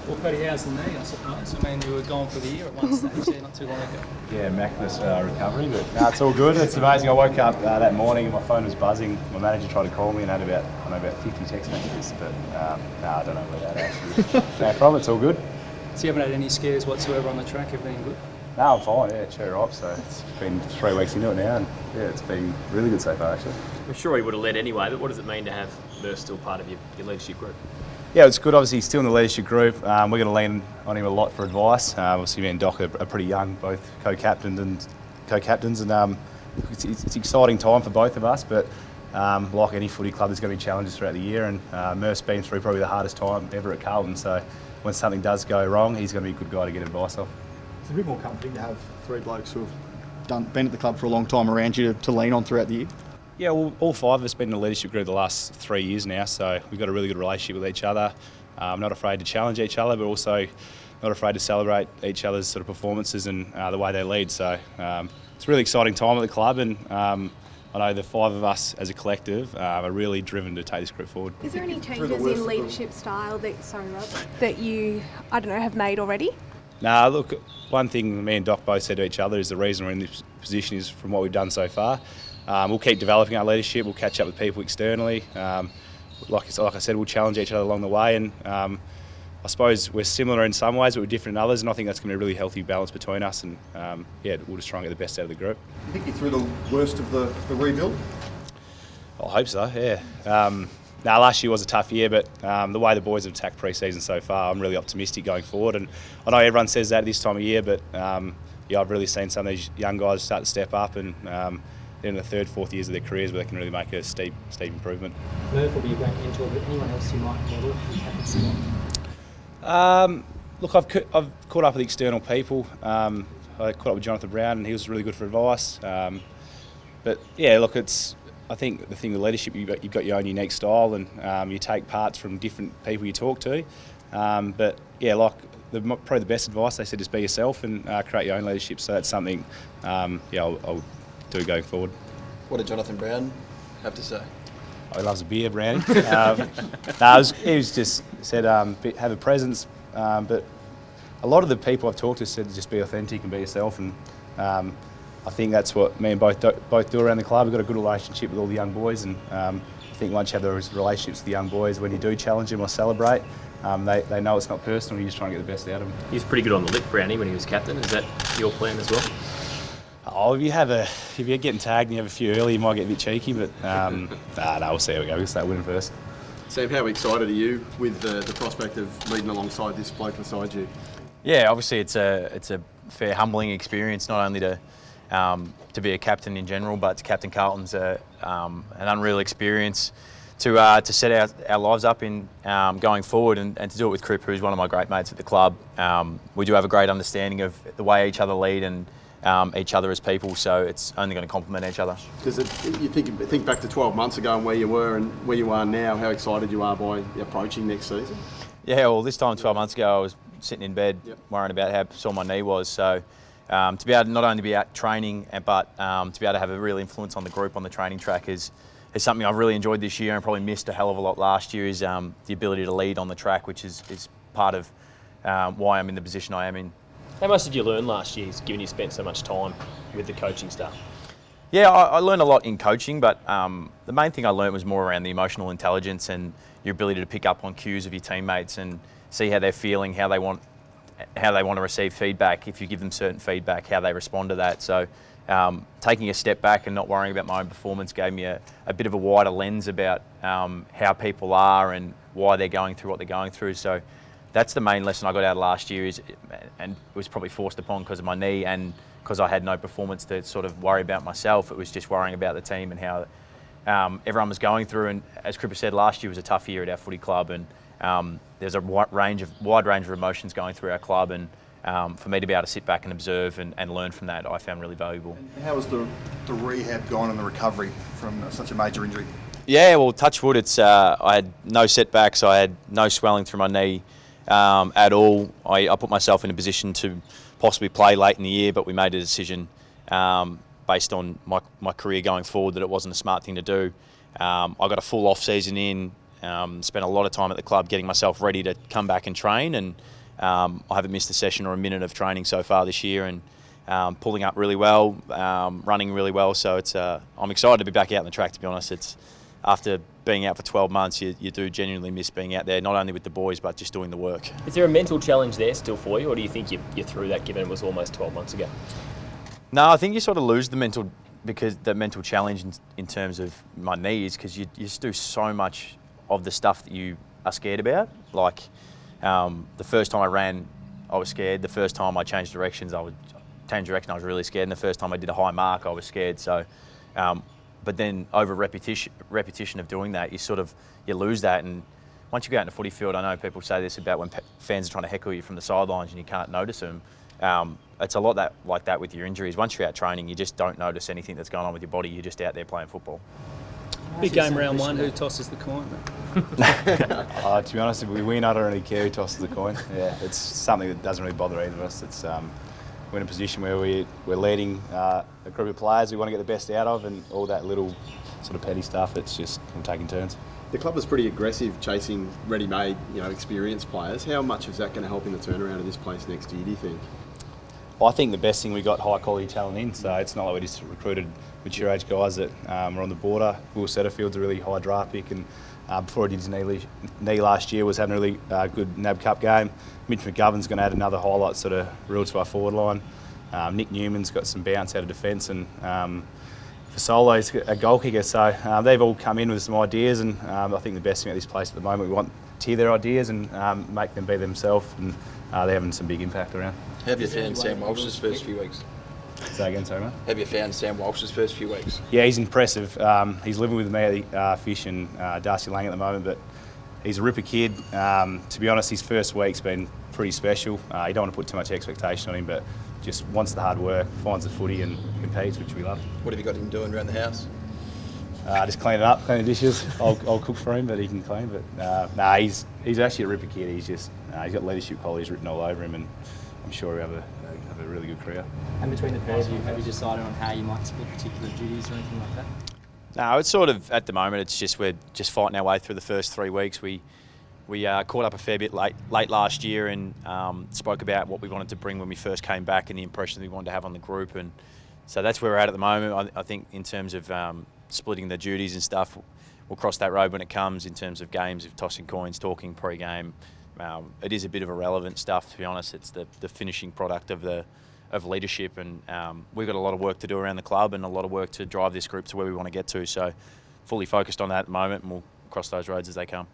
Well, Petty, how's the knee, I suppose? I mean, you were gone for the year at one stage there not too long ago. Yeah, immaculate recovery, but no, it's all good. It's amazing. I woke up that morning and my phone was buzzing. My manager tried to call me and had about 50 text messages, but no, I don't know where that actually is. No problem, it's all good. So you haven't had any scares whatsoever on the track, everything good? No, I'm fine, yeah, cherry up. So it's been 3 weeks into it now, and yeah, it's been really good so far actually. I'm sure he would have led anyway, but what does it mean to have Merce still part of your leadership group? Yeah, it's good. Obviously, he's still in the leadership group. We're going to lean on him a lot for advice. Obviously, me and Doc are pretty young, both co-captains, and it's an exciting time for both of us. But like any footy club, there's going to be challenges throughout the year, and Merce's been through probably the hardest time ever at Carlton. So when something does go wrong, he's going to be a good guy to get advice off. It's a bit more comforting to have three blokes who have been at the club for a long time around you to lean on throughout the year. Yeah, well, all five of us have been in the leadership group the last 3 years now, so we've got a really good relationship with each other. Not afraid to challenge each other, but also not afraid to celebrate each other's sort of performances and the way they lead. So it's a really exciting time at the club, and I know the five of us as a collective are really driven to take this group forward. Is there any changes in leadership style that you, have made already? Nah, look, one thing me and Doc both said to each other is the reason we're in this position is from what we've done so far. We'll keep developing our leadership. We'll catch up with people externally. Like I said, we'll challenge each other along the way. And I suppose we're similar in some ways, but we're different in others. And I think that's going to be a really healthy balance between us. And yeah, we'll just try and get the best out of the group. You think you're through the worst of the rebuild? I hope so. Yeah. Last year was a tough year, but the way the boys have attacked pre-season so far, I'm really optimistic going forward. And I know everyone says that this time of year, but yeah, I've really seen some of these young guys start to step up, and they're in the third, fourth years of their careers where they can really make a steep improvement. Murph will be a great mentor, but anyone else you might model in captaincy? Look, I've caught up with external people. I caught up with Jonathan Brown, and he was really good for advice. But yeah, look, I think the thing with leadership, you've got your own unique style, and you take parts from different people you talk to. But yeah, like probably the best advice they said is be yourself and create your own leadership. So that's something I'll do going forward. What did Jonathan Brown have to say? Oh, he loves a beer, Brownie. He was just said have a presence, but a lot of the people I've talked to said just be authentic and be yourself, and I think that's what me and both do around the club. We've got a good relationship with all the young boys, and I think once you have those relationships with the young boys, when you do challenge them or celebrate, they know it's not personal. You just try and get the best out of them. He was pretty good on the lip, Brownie, when he was captain. Is that your plan as well? Oh, if you're getting tagged and you have a few early, you might get a bit cheeky, but no, we'll see how we go. We'll start winning first. Sam, how excited are you with the prospect of leading alongside this bloke beside you? Yeah, obviously it's a fair humbling experience, not only to be a captain in general, but to captain Carlton's an unreal experience to set our lives up in going forward, and to do it with Cripps, who's one of my great mates at the club. We do have a great understanding of the way each other lead and each other as people, so it's only going to complement each other. Does it? You think back to 12 months ago and where you were and where you are now, how excited you are by approaching next season? Yeah, well, this time 12 months ago I was sitting in bed worrying about how sore my knee was, so to be able to not only be out training, but to be able to have a real influence on the group on the training track is something I've really enjoyed this year and probably missed a hell of a lot last year, is the ability to lead on the track, which is part of why I'm in the position I am in. How much did you learn last year, given you spent so much time with the coaching staff? Yeah, I learned a lot in coaching, but the main thing I learned was more around the emotional intelligence and your ability to pick up on cues of your teammates and see how they're feeling, how they want to receive feedback. If you give them certain feedback, how they respond to that. So taking a step back and not worrying about my own performance gave me a bit of a wider lens about how people are and why they're going through what they're going through. So that's the main lesson I got out of last year, and was probably forced upon because of my knee and because I had no performance to sort of worry about myself. It was just worrying about the team and how everyone was going through. And as Cripps said, last year was a tough year at our footy club, and there's a wide range of emotions going through our club, and for me to be able to sit back and observe and learn from that, I found really valuable. And how has the rehab gone and the recovery from such a major injury? Yeah, well, touch wood, I had no setbacks, I had no swelling through my knee at all. I put myself in a position to possibly play late in the year, but we made a decision based on my career going forward that it wasn't a smart thing to do. I got a full off season in, Spent a lot of time at the club getting myself ready to come back and train, and I haven't missed a session or a minute of training so far this year, and pulling up really well, running really well. So I'm excited to be back out on the track, to be honest. It's after being out for 12 months, you do genuinely miss being out there, not only with the boys, but just doing the work. Is there a mental challenge there still for you, or do you think you're through that, given it was almost 12 months ago? No, I think you sort of lose the mental challenge in terms of my knees, because you just do so much of the stuff that you are scared about. Like the first time I ran, I was scared. The first time I changed direction, I was really scared. And the first time I did a high mark, I was scared. So, but then over repetition of doing that, you lose that. And once you go out in the footy field, I know people say this about when fans are trying to heckle you from the sidelines and you can't notice them. It's a lot like that with your injuries. Once you're out training, you just don't notice anything that's going on with your body. You're just out there playing football. Big game round one. Who tosses the coin? To be honest, if we win, I don't really care who tosses the coin. Yeah, it's something that doesn't really bother either of us. It's we're in a position where we're leading a group of players we want to get the best out of, and all that little sort of petty stuff. It's just we're taking turns. The club is pretty aggressive chasing ready-made, experienced players. How much is that going to help in the turnaround of this place next year, do you think? Well, I think the best thing, we got high quality talent in, so it's not like we just recruited mature age guys that were on the border. Will Setterfield's a really high draft pick, and before he did his knee last year, was having a really good NAB Cup game. Mitch McGovern's going to add another highlight sort of reel to our forward line. Nick Newman's got some bounce out of defence, and Fasolo's a goal kicker, so they've all come in with some ideas, and I think the best thing at this place at the moment, we want to hear their ideas and make them be themselves, and they're having some big impact around. Have you found Sam Walsh's first few weeks? Say again, sorry, mate? Have you found Sam Walsh's first few weeks? Yeah, he's impressive. He's living with me at Fish and Darcy Lang at the moment, but he's a ripper kid. To be honest, his first week's been pretty special. You don't want to put too much expectation on him, but just wants the hard work, finds the footy and competes, which we love. What have you got him doing around the house? Just cleaning up, cleaning the dishes. I'll cook for him, but he can clean. But he's actually a ripper kid. He's got leadership qualities written all over him, and I'm sure he'll have a really good career. And between the pair of you, have you decided on how you might split particular duties or anything like that? No, it's sort of, at the moment, it's just we're just fighting our way through the first 3 weeks. We caught up a fair bit late last year and spoke about what we wanted to bring when we first came back and the impression we wanted to have on the group. And so that's where we're at the moment. I think in terms of splitting the duties and stuff, we'll cross that road when it comes in terms of games, of tossing coins, talking pre-game. It is a bit of irrelevant stuff, to be honest. It's the finishing product of leadership, and we've got a lot of work to do around the club and a lot of work to drive this group to where we want to get to. So fully focused on that at the moment, and we'll cross those roads as they come.